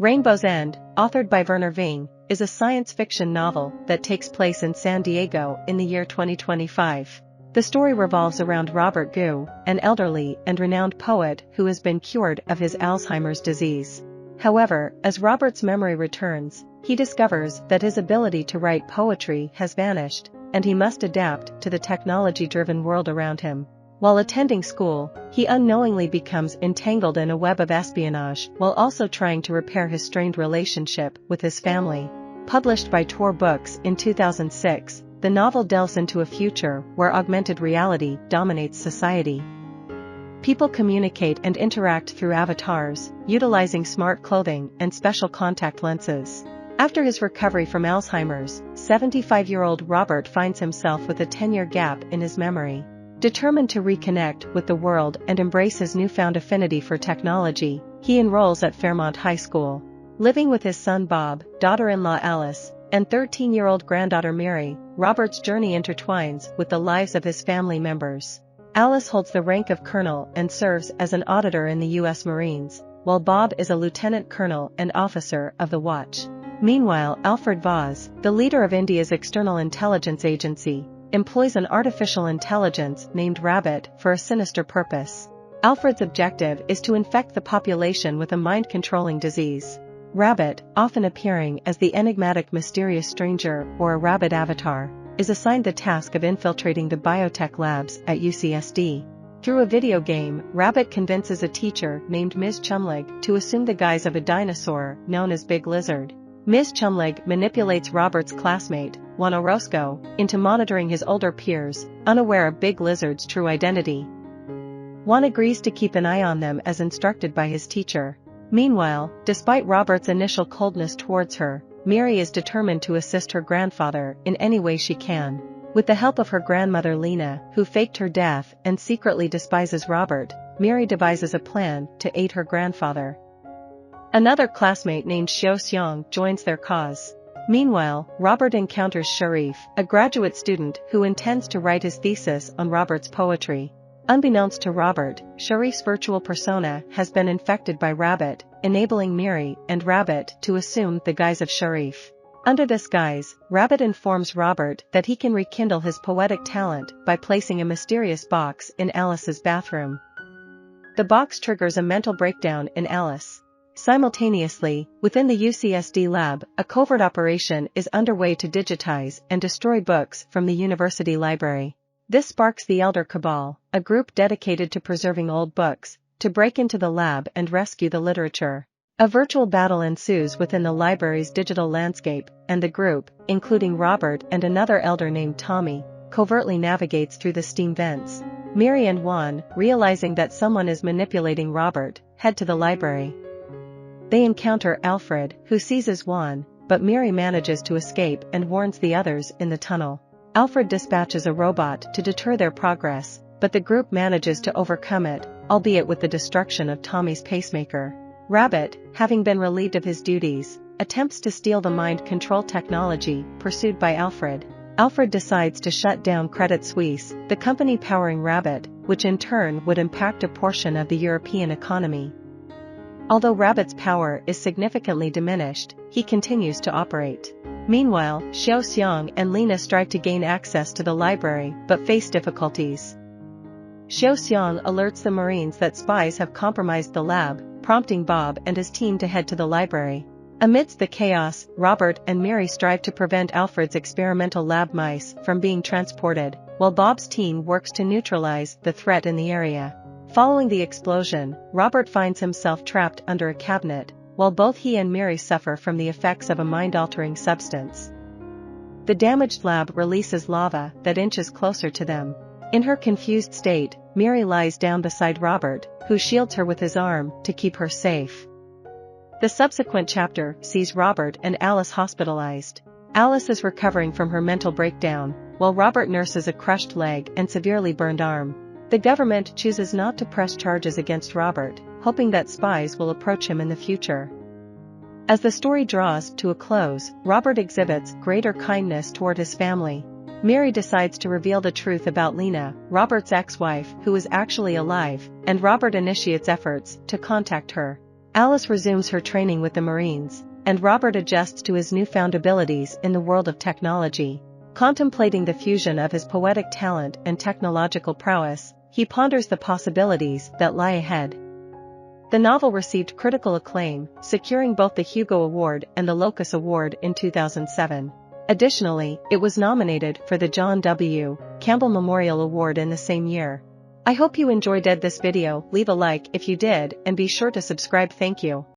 Rainbow's End, authored by Vernor Vinge, is a science fiction novel that takes place in San Diego in the year 2025. The story revolves around Robert Gu, an elderly and renowned poet who has been cured of his Alzheimer's disease. However, as Robert's memory returns, he discovers that his ability to write poetry has vanished, and he must adapt to the technology-driven world around him. While attending school, he unknowingly becomes entangled in a web of espionage while also trying to repair his strained relationship with his family. Published by Tor Books in 2006, the novel delves into a future where augmented reality dominates society. People communicate and interact through avatars, utilizing smart clothing and special contact lenses. After his recovery from Alzheimer's, 75-year-old Robert finds himself with a 10-year gap in his memory. Determined to reconnect with the world and embrace his newfound affinity for technology, he enrolls at Fairmont High School. Living with his son Bob, daughter-in-law Alice, and 13-year-old granddaughter Mary, Robert's journey intertwines with the lives of his family members. Alice holds the rank of colonel and serves as an auditor in the U.S. Marines, while Bob is a lieutenant colonel and officer of the Watch. Meanwhile, Alfred Vaz, the leader of India's external intelligence agency, employs an artificial intelligence named Rabbit for a sinister purpose. Alfred's objective is to infect the population with a mind-controlling disease. Rabbit, often appearing as the enigmatic mysterious stranger or a rabbit avatar, is assigned the task of infiltrating the biotech labs at UCSD. Through a video game, Rabbit convinces a teacher named Ms. Chumlig to assume the guise of a dinosaur known as Big Lizard. Ms. Chumlig manipulates Robert's classmate, Juan Orozco, into monitoring his older peers, unaware of Big Lizard's true identity. Juan agrees to keep an eye on them as instructed by his teacher. Meanwhile, despite Robert's initial coldness towards her, Mary is determined to assist her grandfather in any way she can. With the help of her grandmother Lena, who faked her death and secretly despises Robert, Mary devises a plan to aid her grandfather. Another classmate named Xiao Xiong joins their cause. Meanwhile, Robert encounters Sharif, a graduate student who intends to write his thesis on Robert's poetry. Unbeknownst to Robert, Sharif's virtual persona has been infected by Rabbit, enabling Mary and Rabbit to assume the guise of Sharif. Under this guise, Rabbit informs Robert that he can rekindle his poetic talent by placing a mysterious box in Alice's bathroom. The box triggers a mental breakdown in Alice. Simultaneously, within the UCSD lab, a covert operation is underway to digitize and destroy books from the university library. This sparks the Elder Cabal, a group dedicated to preserving old books, to break into the lab and rescue the literature. A virtual battle ensues within the library's digital landscape, and the group, including Robert and another elder named Tommy, covertly navigates through the steam vents. Mary and Juan, realizing that someone is manipulating Robert, head to the library. They encounter Alfred, who seizes Juan, but Mary manages to escape and warns the others in the tunnel. Alfred dispatches a robot to deter their progress, but the group manages to overcome it, albeit with the destruction of Tommy's pacemaker. Rabbit, having been relieved of his duties, attempts to steal the mind control technology pursued by Alfred. Alfred decides to shut down Credit Suisse, the company powering Rabbit, which in turn would impact a portion of the European economy. Although Rabbit's power is significantly diminished, he continues to operate. Meanwhile, Xiao Xiong and Lena strive to gain access to the library but face difficulties. Xiao Xiong alerts the Marines that spies have compromised the lab, prompting Bob and his team to head to the library. Amidst the chaos, Robert and Mary strive to prevent Alfred's experimental lab mice from being transported, while Bob's team works to neutralize the threat in the area. Following the explosion, Robert finds himself trapped under a cabinet, while both he and Mary suffer from the effects of a mind-altering substance. The damaged lab releases lava that inches closer to them. In her confused state, Mary lies down beside Robert, who shields her with his arm to keep her safe. The subsequent chapter sees Robert and Alice hospitalized. Alice is recovering from her mental breakdown, while Robert nurses a crushed leg and severely burned arm. The government chooses not to press charges against Robert, hoping that spies will approach him in the future. As the story draws to a close, Robert exhibits greater kindness toward his family. Mary decides to reveal the truth about Lena, Robert's ex-wife who is actually alive, and Robert initiates efforts to contact her. Alice resumes her training with the Marines, and Robert adjusts to his newfound abilities in the world of technology. Contemplating the fusion of his poetic talent and technological prowess, he ponders the possibilities that lie ahead. The novel received critical acclaim, securing both the Hugo Award and the Locus Award in 2007. Additionally, it was nominated for the John W. Campbell Memorial Award in the same year. I hope you enjoyed this video. Leave a like if you did, and be sure to subscribe. Thank you.